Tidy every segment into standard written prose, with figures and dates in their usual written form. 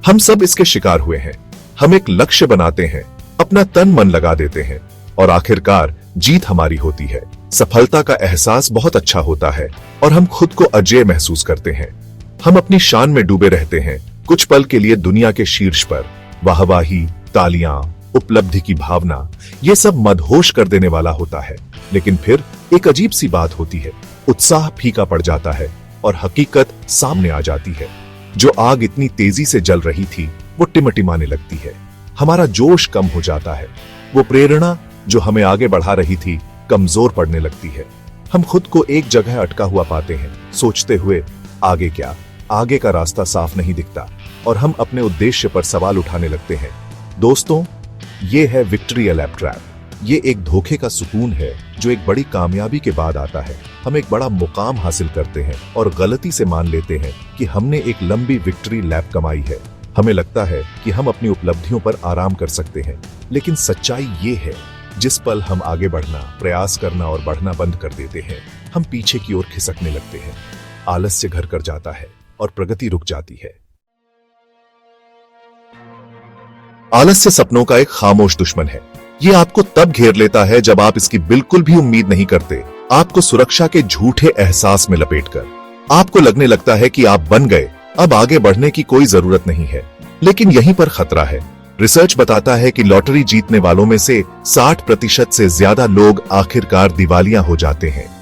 हम सब इसके शिकार हुए हैं। हम एक लक्ष्य बनाते हैं, अपना तन मन लगा देते हैं और आखिरकार जीत हमारी होती है। सफलता का एहसास बहुत अच्छा होता है और हम खुद को अजेय महसूस करते हैं। हम अपनी शान में डूबे रहते हैं, कुछ पल के लिए दुनिया के शीर्ष पर। वाहवाही, तालियां, उपलब्धि की भावना, ये सब मदहोश कर देने वाला होता है। लेकिन फिर एक अजीब सी बात होती है, उत्साह फीका पड़ जाता है और हकीकत सामने आ जाती है। जो आग इतनी तेजी से जल रही थी वो टिमटिमाने लगती है। हमारा जोश कम हो जाता है। वो प्रेरणा जो हमें आगे बढ़ा रही थी कमजोर पड़ने लगती है। हम खुद को एक जगह अटका हुआ पाते हैं, सोचते हुए आगे क्या? आगे का रास्ता साफ नहीं दिखता और हम अपने उद्देश्य पर सवाल उठाने लगते हैं। दोस्तों, ये है विक्ट्री लैप ट्रैप। ये एक धोखे का सुकून है जो एक बड़ी कामयाबी के बाद आता है। हम एक बड़ा मुकाम हासिल करते हैं और गलती से मान लेते हैं कि हमने एक लंबी विक्ट्री लैप कमाई है। हमें लगता है कि हम अपनी उपलब्धियों पर आराम कर सकते हैं, लेकिन सच्चाई ये है, जिस पल हम आगे बढ़ना, प्रयास करना और बढ़ना बंद कर देते हैं, हम पीछे की ओर खिसकने लगते हैं। आलस्य घर कर जाता है और प्रगति रुक जाती है। आलस्य सपनों का एक खामोश दुश्मन है। ये आपको तब घेर लेता है जब आप इसकी बिल्कुल भी उम्मीद नहीं करते। आपको सुरक्षा के झूठे एहसास में लपेटकर आपको लगने लगता है कि आप बन गए, अब आगे बढ़ने की कोई जरूरत नहीं है। लेकिन यहीं पर खतरा है। रिसर्च बताता है कि लॉटरी जीतने वालों में से 60% से ज्यादा लोग आखिरकार दिवालिया हो जाते हैं।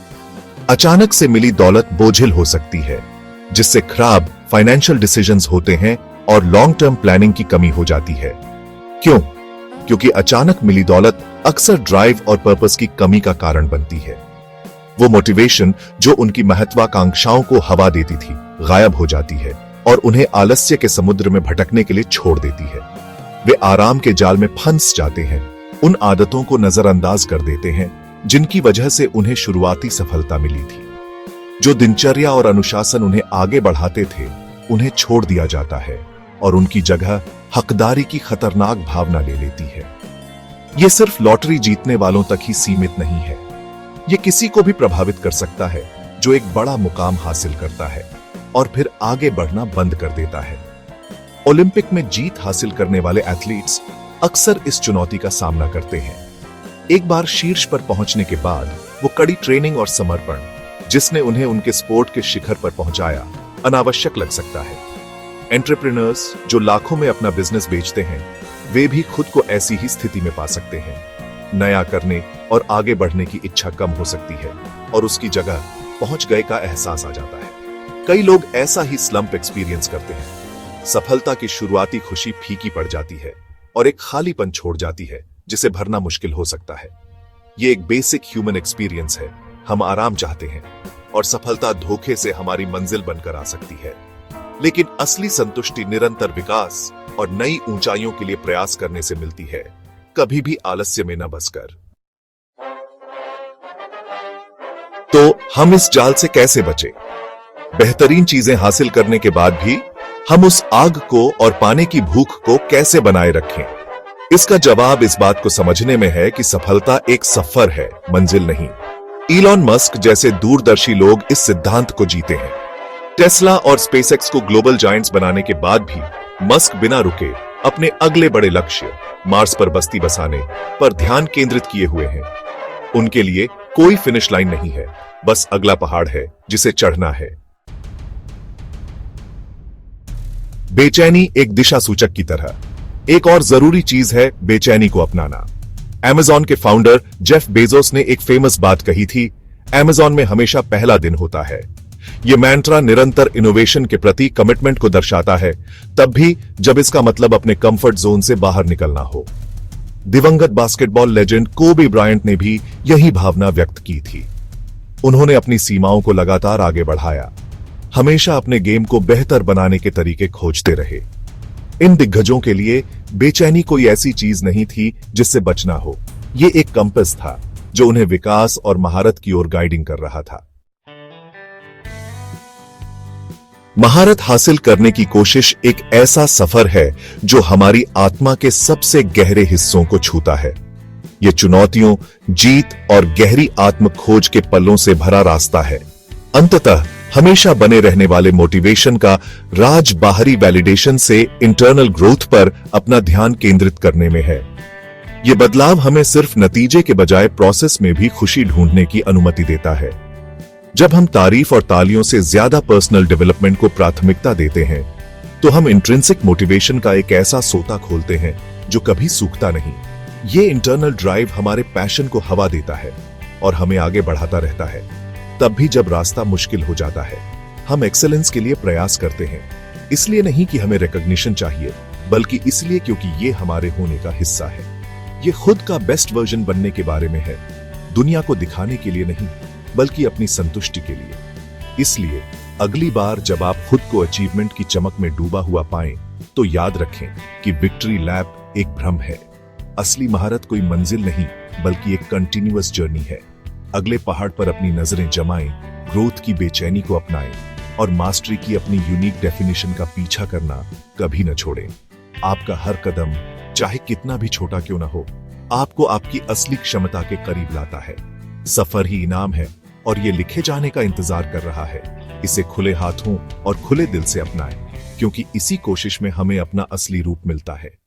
अचानक से मिली दौलत बोझिल हो सकती है, जिससे खराब फाइनेंशियल डिसीजंस होते हैं और लॉन्ग टर्म प्लानिंग की कमी हो जाती है। क्यों? क्योंकि अचानक मिली दौलत अक्सर ड्राइव और पर्पस की कमी का कारण बनती है। वो मोटिवेशन जो उनकी महत्वाकांक्षाओं को हवा देती थी, गायब हो जाती है और उन्हें आलस्य के समुद्र में भटकने के लिए छोड़ देती है। वे आराम के जाल में फंस जाते हैं, उन आदतों को नजरअंदाज कर देते हैं जिनकी वजह से उन्हें शुरुआती सफलता मिली थी। जो दिनचर्या और अनुशासन उन्हें आगे बढ़ाते थे, उन्हें छोड़ दिया जाता है और उनकी जगह हकदारी की खतरनाक भावना ले लेती है। यह सिर्फ लॉटरी जीतने वालों तक ही सीमित नहीं है। यह किसी को भी प्रभावित कर सकता है जो एक बड़ा मुकाम हासिल करता है और फिर आगे बढ़ना बंद कर देता है। ओलंपिक में जीत हासिल करने वाले एथलीट्स अक्सर इस चुनौती का सामना करते हैं। एक बार शीर्ष पर पहुंचने के बाद वो कड़ी ट्रेनिंग और समर्पण, जिसने उन्हें उनके स्पोर्ट के शिखर पर पहुंचाया, अनावश्यक लग सकता है। एंटरप्रेन्योर्स जो लाखों में अपना बिजनेस बेचते हैं, वे भी खुद को ऐसी ही स्थिति में पा सकते हैं। नया करने और आगे बढ़ने की इच्छा कम हो सकती है और उसकी जगह पहुंच गए का एहसास आ जाता है। कई लोग ऐसा ही स्लंप एक्सपीरियंस करते हैं। सफलता की शुरुआती खुशी फीकी पड़ जाती है और एक खालीपन छोड़ जाती है जिसे भरना मुश्किल हो सकता है। यह एक बेसिक ह्यूमन एक्सपीरियंस है। हम आराम चाहते हैं और सफलता धोखे से हमारी मंजिल बनकर आ सकती है। लेकिन असली संतुष्टि निरंतर विकास और नई ऊंचाइयों के लिए प्रयास करने से मिलती है, कभी भी आलस्य में न बसकर। तो हम इस जाल से कैसे बचें? बेहतरीन चीजें हासिल करने के बाद भी हम उस आग को और पाने की भूख को कैसे बनाए रखें? इसका जवाब इस बात को समझने में है कि सफलता एक सफर है, मंजिल नहीं। इलॉन मस्क जैसे दूरदर्शी लोग इस सिद्धांत को जीते हैं। टेस्ला और स्पेसएक्स को ग्लोबल जायंट्स बनाने के बाद भी मस्क बिना रुके अपने अगले बड़े लक्ष्य, मार्स पर बस्ती बसाने पर ध्यान केंद्रित किए हुए हैं। उनके लिए कोई फिनिश लाइन नहीं है, बस अगला पहाड़ है जिसे चढ़ना है। बेचैनी एक दिशा सूचक की तरह। एक और जरूरी चीज है बेचैनी को अपनाना। अमेज़न के फाउंडर जेफ बेजोस ने एक फेमस बात कही थी, अमेज़न में हमेशा पहला दिन होता है। यह मैंट्रा निरंतर इनोवेशन के प्रति कमिटमेंट को दर्शाता है, तब भी जब इसका मतलब अपने कंफर्ट जोन से बाहर निकलना हो। दिवंगत बास्केटबॉल लेजेंड कोबी ब्रायंट ने भी यही भावना व्यक्त की थी। उन्होंने अपनी सीमाओं को लगातार आगे बढ़ाया, हमेशा अपने गेम को बेहतर बनाने के तरीके खोजते रहे। इन दिग्गजों के लिए बेचैनी कोई ऐसी चीज नहीं थी जिससे बचना हो। यह एक कंपास था जो उन्हें विकास और महारत की ओर गाइडिंग कर रहा था। महारत हासिल करने की कोशिश एक ऐसा सफर है जो हमारी आत्मा के सबसे गहरे हिस्सों को छूता है। यह चुनौतियों, जीत और गहरी आत्म खोज के पलों से भरा रास्ता है। अंततः हमेशा बने रहने वाले मोटिवेशन का राज बाहरी वैलिडेशन से इंटरनल ग्रोथ पर अपना ध्यान केंद्रित करने में है। यह बदलाव हमें सिर्फ नतीजे के बजाय प्रोसेस में भी खुशी ढूंढने की अनुमति देता है। जब हम तारीफ और तालियों से ज्यादा पर्सनल डेवलपमेंट को प्राथमिकता देते हैं, तो हम इंट्रिंसिक मोटिवेशन का एक ऐसा सोता खोलते हैं जो कभी सूखता नहीं। ये इंटरनल ड्राइव हमारे पैशन को हवा देता है और हमें आगे बढ़ाता रहता है। तब भी जब रास्ता मुश्किल हो जाता है, हम एक्सेलेंस के लिए प्रयास करते हैं, इसलिए नहीं कि हमें रिकॉग्निशन चाहिए, बल्कि इसलिए क्योंकि ये हमारे होने का हिस्सा है। ये खुद का बेस्ट वर्जन बनने के बारे में है, दुनिया को दिखाने के लिए नहीं, बल्कि अपनी संतुष्टि के लिए। इसलिए अगली बार जब आप खुद को अचीवमेंट की चमक में डूबा हुआ पाएं, तो याद रखें कि विक्ट्री लैप एक भ्रम है। असली महारत कोई मंजिल नहीं, बल्कि एक कंटिन्यूअस जर्नी है। अगले पहाड़ पर अपनी नजरें जमाएं, ग्रोथ की बेचैनी को अपनाएं और मास्टरी की अपनी यूनिक डेफिनेशन का पीछा करना कभी न छोड़ें। आपका हर कदम, चाहे कितना भी छोटा क्यों न हो, आपको आपकी असली क्षमता के करीब लाता है। सफर ही इनाम है और ये लिखे जाने का इंतजार कर रहा है। इसे खुले हाथों और खुले दिल से अपनाएं, क्योंकि इसी कोशिश में हमें अपना असली रूप मिलता है।